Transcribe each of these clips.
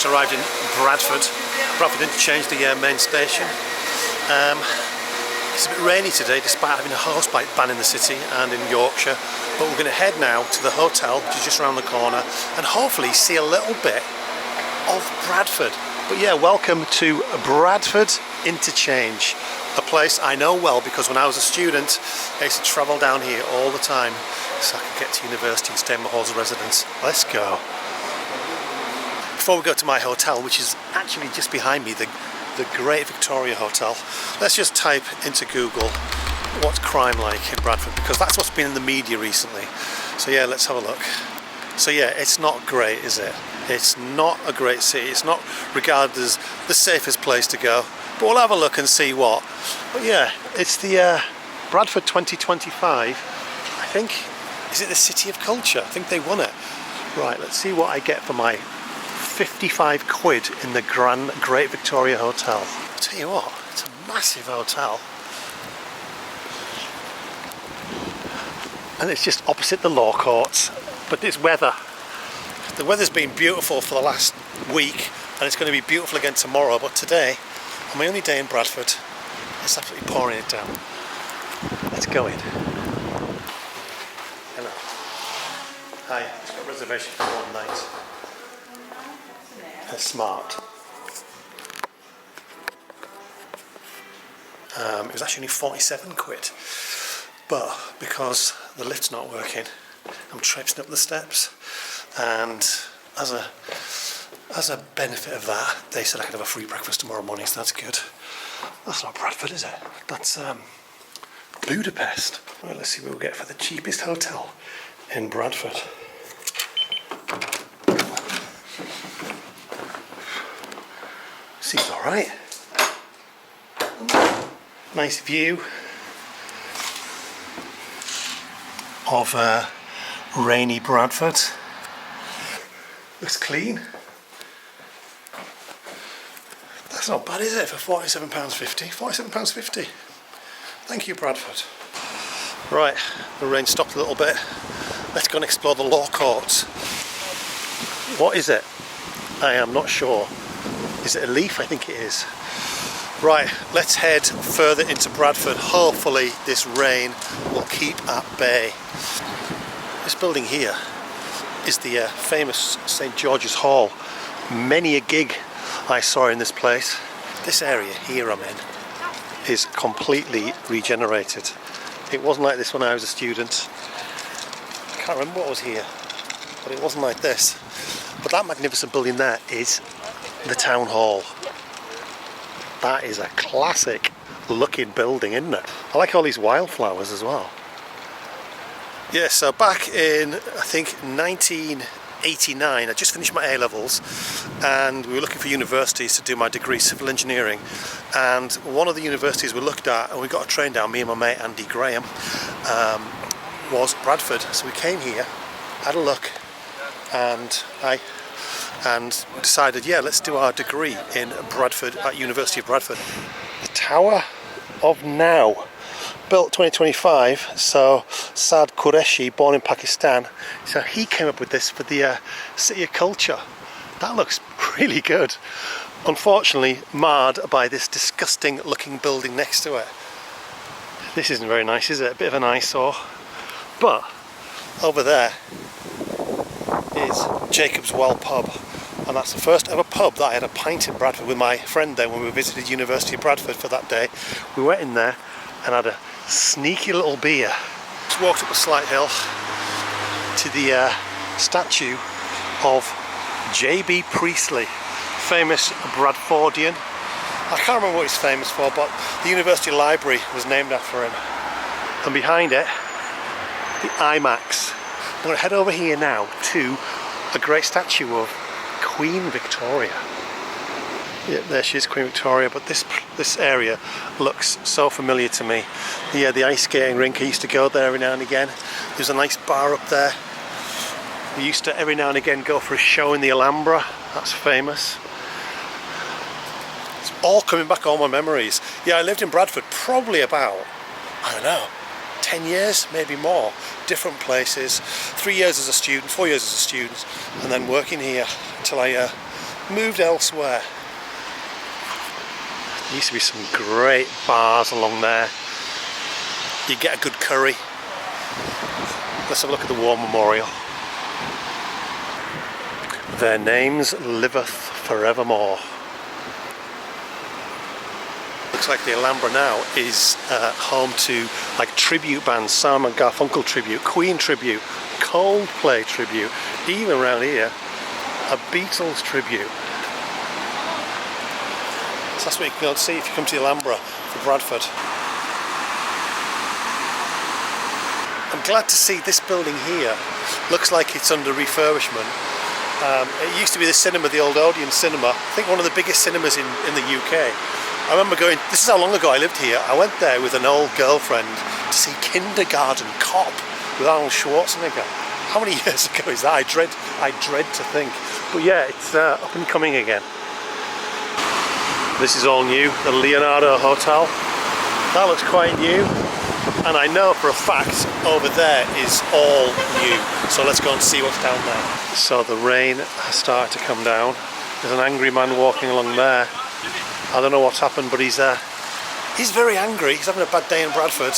just arrived in Bradford Interchange, the main station. It's a bit rainy today despite having a horsebite ban in the city and in Yorkshire, but we're going to head now to the hotel, which is just around the corner, and hopefully see a little bit of Bradford. But yeah, welcome to Bradford Interchange, a place I know well because when I was a student I used to travel down here all the time so I could get to university and stay in my halls of residence. Let's go. Before we go to my hotel, which is actually just behind me, the Great Victoria Hotel, let's just type into Google what's crime like in Bradford, because that's what's been in the media recently. So yeah, let's have a look. So yeah, it's not great, is it? It's not a great city. It's not regarded as the safest place to go, but we'll have a look and see what. But yeah, it's the Bradford 2025, I think. Is it the City of Culture? I think they won it. Right, let's see what I get for my 55 quid in the Great Victoria Hotel. I'll tell you what, it's a massive hotel. And it's just opposite the law courts. But this weather, the weather's been beautiful for the last week and it's going to be beautiful again tomorrow, but today, on my only day in Bradford, it's absolutely pouring it down. Let's go in. Hello. Hi, I've got a reservation for one night. They're smart. It was actually only 47 quid, but because the lift's not working, I'm traipsing up the steps, and as a benefit of that, they said I could have a free breakfast tomorrow morning, so that's good. That's not Bradford, is it? That's Budapest. Well, let's see what we'll get for the cheapest hotel in Bradford. Seems alright. Nice view of rainy Bradford. Looks clean. That's not bad, is it, for £47.50? £47.50. Thank you, Bradford. Right, the rain stopped a little bit. Let's go and explore the law courts. What is it? I am not sure. Is it a leaf? I think it is. Right, let's head further into Bradford. Hopefully this rain will keep at bay. This building here is the famous St. George's Hall. Many a gig I saw in this place. This area here I'm in is completely regenerated. It wasn't like this when I was a student. I can't remember what was here, but it wasn't like this. But that magnificent building there is the town hall. That is a classic looking building, isn't it? I like all these wildflowers as well. Yeah, so back in, I think, 1989, I just finished my A-levels and we were looking for universities to do my degree, civil engineering, and one of the universities we looked at, and we got a train down, me and my mate Andy Graham, was Bradford. So we came here, had a look, and decided, yeah, let's do our degree in Bradford, at University of Bradford. The Tower of Now, built 2025, so Saad Qureshi, born in Pakistan, so he came up with this for the City of Culture. That looks really good. Unfortunately marred by this disgusting looking building next to it. This isn't very nice, is it? A bit of an eyesore. But over there is Jacob's Well pub, and that's the first ever pub that I had a pint in Bradford with my friend then when we visited University of Bradford for that day. We went in there and had a sneaky little beer. Just walked up a slight hill to the statue of J.B. Priestley, famous Bradfordian. I can't remember what he's famous for, but the University Library was named after him. And behind it, the IMAX. I'm going to head over here now to a great statue of Queen Victoria. Yeah, there she is, Queen Victoria, but this area looks so familiar to me. Yeah, the ice skating rink, I used to go there every now and again. There's a nice bar up there. We used to every now and again go for a show in the Alhambra, that's famous. It's all coming back, all my memories. Yeah, I lived in Bradford probably about, I don't know, 10 years, maybe more. Different places, 3 years as a student, 4 years as a student, and then working here until I moved elsewhere. There used to be some great bars along there. You get a good curry. Let's have a look at the War Memorial. Their names liveth forevermore. Looks like the Alhambra now is home to like tribute bands, Simon & Garfunkel tribute, Queen tribute, Coldplay tribute, even around here, a Beatles tribute. So that's what you can go and see if you come to the Alhambra for Bradford. I'm glad to see this building here. Looks like it's under refurbishment. It used to be the cinema, the old Odeon cinema. I think one of the biggest cinemas in the UK. I remember going, this is how long ago I lived here. I went there with an old girlfriend to see Kindergarten Cop with Arnold Schwarzenegger. How many years ago is that? I dread to think. But yeah, it's up and coming again. This is all new, the Leonardo Hotel. That looks quite new. And I know for a fact over there is all new. So let's go and see what's down there. So the rain has started to come down. There's an angry man walking along there. I don't know what's happened, but he's very angry. He's having a bad day in Bradford,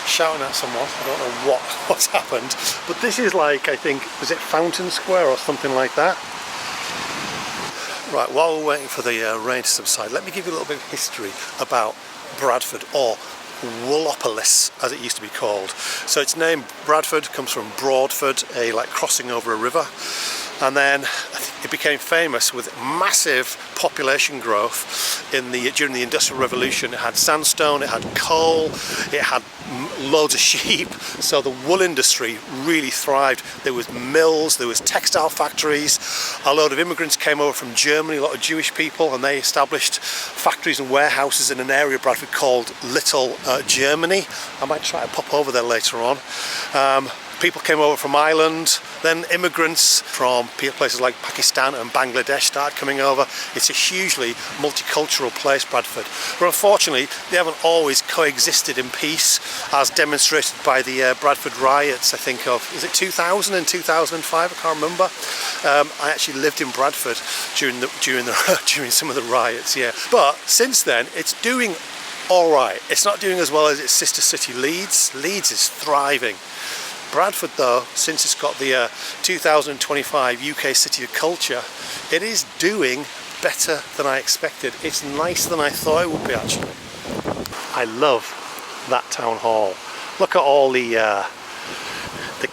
shouting at someone. I don't know what's happened. But this is like, I think, was it Fountain Square or something like that? Right, while we're waiting for the rain to subside, let me give you a little bit of history about Bradford, or Woolopolis as it used to be called. So its name Bradford comes from Broadford, a like crossing over a river, and then it became famous with massive population growth during the Industrial Revolution. It had sandstone, it had coal, it had loads of sheep, so the wool industry really thrived. There was mills, there was textile factories. A load of immigrants came over from Germany, a lot of Jewish people, and they established factories and warehouses in an area of Bradford called Little Germany. I might try to pop over there later on. People came over from Ireland, then immigrants from places like Pakistan and Bangladesh started coming over. It's a hugely multicultural place, Bradford. But unfortunately, they haven't always coexisted in peace, as demonstrated by the Bradford riots, I think of, is it 2000 and 2005? I can't remember. I actually lived in Bradford during some of the riots, yeah. But since then, it's doing all right. It's not doing as well as its sister city Leeds. Leeds is thriving. Bradford, though, since it's got the 2025 UK City of Culture, it is doing better than I expected. It's nicer than I thought it would be, actually. I love that town hall. Look at all the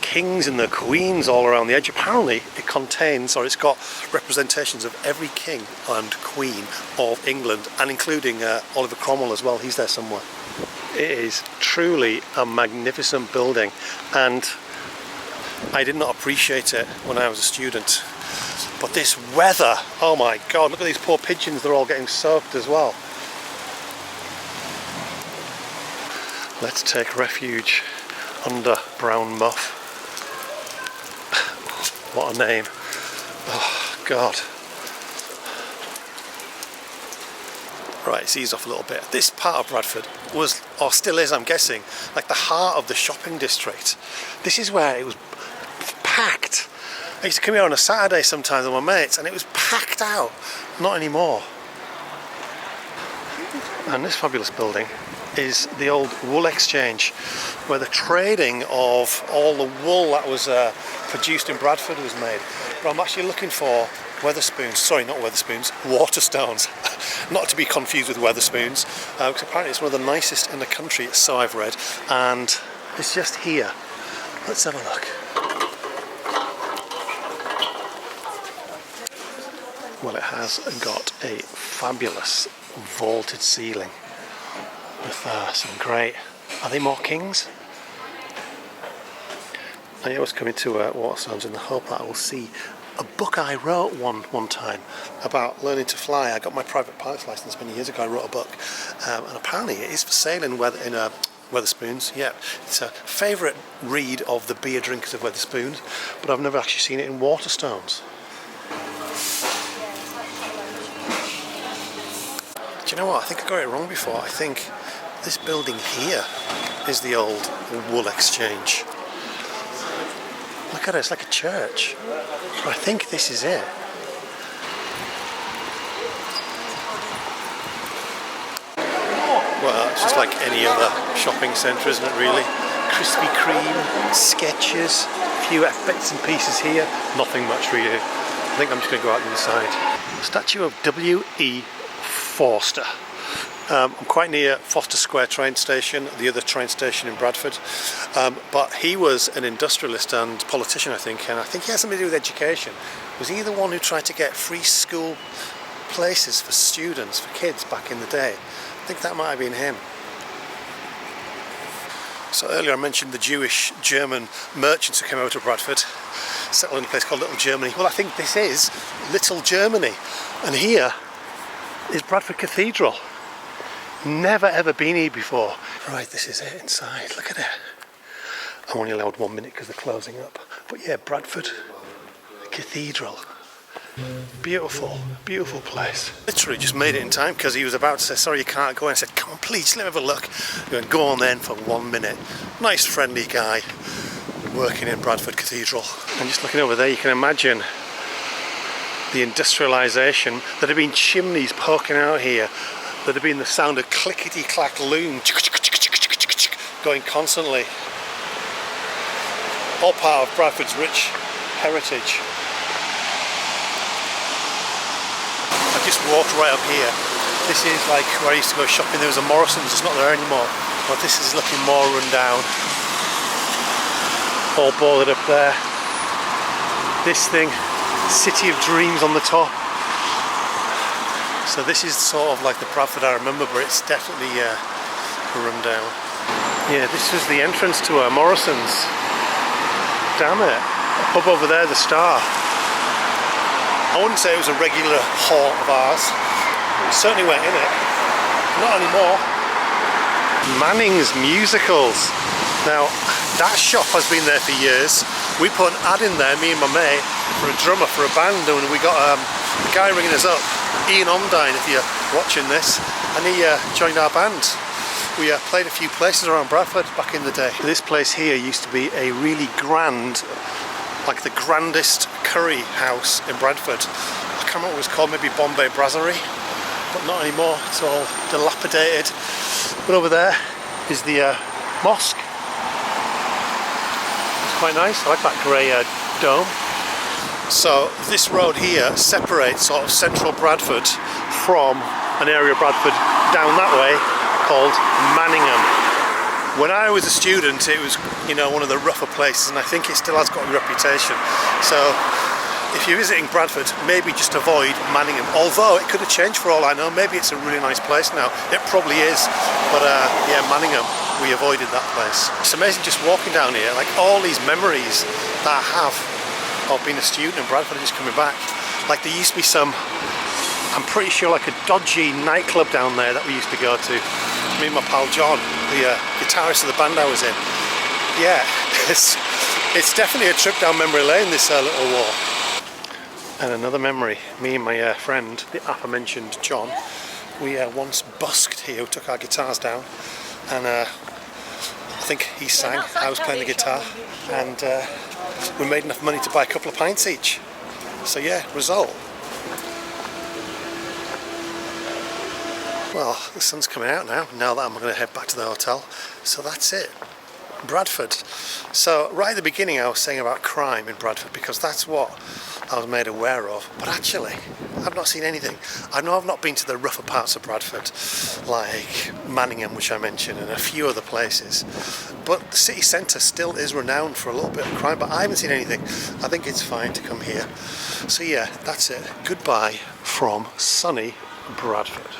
kings and the queens all around the edge. Apparently it contains, or it's got representations of every king and queen of England, and including Oliver Cromwell as well. He's there somewhere. It is truly a magnificent building, and I did not appreciate it when I was a student. But this weather, oh my god, look at these poor pigeons, they're all getting soaked as well. Let's take refuge under Brown Muff. What a name. Oh god. Right, it's eased off a little bit. This part of Bradford was, or still is, I'm guessing, like the heart of the shopping district. This is where it was packed. I used to come here on a Saturday sometimes with my mates, and it was packed out. Not anymore. And this fabulous building is the old wool exchange, where the trading of all the wool that was produced in Bradford was made. But I'm actually looking for Weatherspoons, sorry, not Weatherspoons, Waterstones, not to be confused with Weatherspoons, because apparently it's one of the nicest in the country, so I've read, and it's just here. Let's have a look. Well, it has got a fabulous vaulted ceiling with some great, are they more kings? I always come into Waterstones in the hope that I will see a book I wrote one time about learning to fly. I got my private pilot's license many years ago. I wrote a book, and apparently it is for sale in Weatherspoons. Yeah, it's a favourite read of the beer drinkers of Weatherspoons, but I've never actually seen it in Waterstones. Do you know what? I think I got it wrong before. I think this building here is the old wool exchange. Look at it, it's like a church. I think this is it. Well, it's just like any other shopping centre, isn't it, really? Krispy Kreme, Skechers, a few bits and pieces here, nothing much really. I think I'm just going to go out the other side. Statue of W.E. Forster. I'm quite near Foster Square train station, the other train station in Bradford. But he was an industrialist and politician, I think, and I think he had something to do with education. Was he the one who tried to get free school places for students, for kids back in the day? I think that might have been him. So earlier I mentioned the Jewish German merchants who came over to Bradford, settled in a place called Little Germany. Well, I think this is Little Germany, and here is Bradford Cathedral. Never ever been here before. Right, this is it inside, look at it. I'm only allowed 1 minute because they're closing up. But yeah, Bradford Cathedral. Beautiful, beautiful place. Literally just made it in time because he was about to say, sorry you can't go in. I said, come on please, let me have a look. He went, go on then for 1 minute. Nice friendly guy working in Bradford Cathedral. And just looking over there you can imagine the industrialisation. There'd have been chimneys poking out here. There'd have been the sound of clickety-clack loom going constantly. All part of Bradford's rich heritage. I just walked right up here. This is like where I used to go shopping. There was a Morrison's, it's not there anymore. But this is looking more run down. All boarded up there. This thing, City of Dreams on the top. So this is sort of like the Bradford I remember, but it's definitely run down. Yeah, this was the entrance to Morrison's. Damn it. A pub over there, the Star. I wouldn't say it was a regular haunt of ours. We certainly went in it. Not anymore. Manning's Musicals. Now, that shop has been there for years. We put an ad in there, me and my mate, for a drummer for a band, and we got a guy ringing us up, Ian Ondine, if you're watching this, and he joined our band. We played a few places around Bradford back in the day. This place here used to be a really grand, like the grandest curry house in Bradford. I can't remember what it was called, maybe Bombay Brasserie, but not anymore, it's all dilapidated. But over there is the mosque. It's quite nice, I like that grey dome. So this road here separates sort of central Bradford from an area of Bradford down that way called Manningham. When I was a student, it was, you know, one of the rougher places, and I think it still has got a reputation. So if you're visiting Bradford, maybe just avoid Manningham. Although it could have changed for all I know. Maybe it's a really nice place now. It probably is. But yeah, Manningham, we avoided that place. It's amazing just walking down here, like all these memories that I have of being a student in Bradford are just coming back. Like there used to be some, I'm pretty sure, like a dodgy nightclub down there that we used to go to. Me and my pal John, the guitarist of the band I was in. Yeah, it's definitely a trip down memory lane, this little walk. And another memory, me and my friend, the aforementioned John, we once busked here, we took our guitars down, and I think he sang, I was playing the guitar, and we made enough money to buy a couple of pints each. So yeah, result. Well, the sun's coming out now that I'm going to head back to the hotel. So that's it, Bradford. So right at the beginning I was saying about crime in Bradford because that's what I was made aware of. But actually, I've not seen anything. I know I've not been to the rougher parts of Bradford, like Manningham, which I mentioned, and a few other places. But the city centre still is renowned for a little bit of crime, but I haven't seen anything. I think it's fine to come here. So yeah, that's it. Goodbye from sunny Bradford.